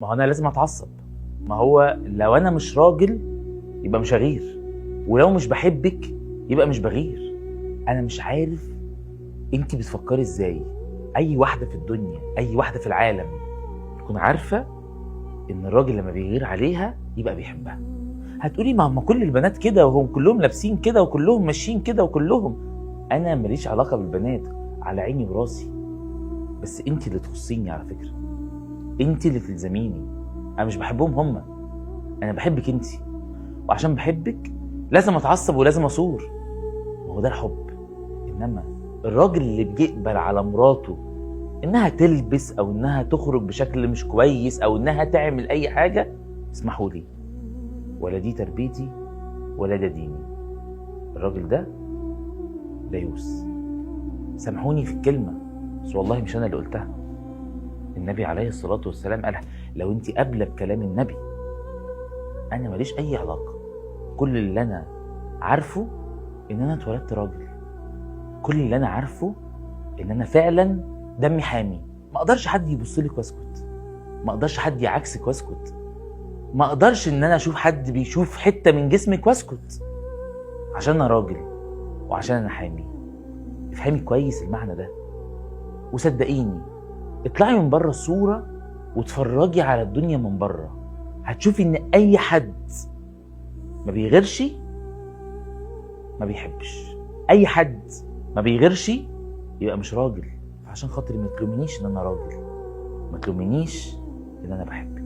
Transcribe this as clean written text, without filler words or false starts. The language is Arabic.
ما هو انا لازم اتعصب. ما هو لو انا مش راجل يبقى مش هغير، ولو مش بحبك يبقى مش بغير. انا مش عارف انت بتفكري ازاي. اي واحده في الدنيا، اي واحده في العالم تكون عارفه ان الراجل لما بيغير عليها يبقى بيحبها. هتقولي ما هم كل البنات كده وهم كلهم لابسين كده وكلهم ماشيين كده وكلهم. انا ماليش علاقه بالبنات، على عيني وراسي، بس انت اللي تخصيني على فكره، انت اللي تلزميني. انا مش بحبهم هم، انا بحبك انت، وعشان بحبك لازم اتعصب ولازم اثور. وهو ده الحب. انما الراجل اللي بيقبل على مراته انها تلبس او انها تخرج بشكل مش كويس او انها تعمل اي حاجه، اسمحوا لي، ولا دي تربيتي ولا ده ديني. الراجل ده دايوس. سامحوني في الكلمه، بس والله مش انا اللي قلتها. النبي عليه الصلاه والسلام قالها. لو انت قابله بكلام النبي، انا ماليش اي علاقه. كل اللي انا عارفه ان انا اتولدت راجل. كل اللي انا عارفه ان انا فعلا دمي حامي. ما اقدرش حد يبص لك واسكت، ما اقدرش حد يعكسك واسكت، ما اقدرش ان انا اشوف حد بيشوف حته من جسمك واسكت، عشان انا راجل وعشان انا حامي. افهمي كويس المعنى ده، وصدقيني اطلعي من بره الصوره وتفرجي على الدنيا من بره، هتشوفي ان اي حد ما بيغيرش ما بيحبش. اي حد ما بيغيرش يبقى مش راجل. عشان خاطري ما تلومنيش ان انا راجل، ما تلومنيش ان انا بحبك.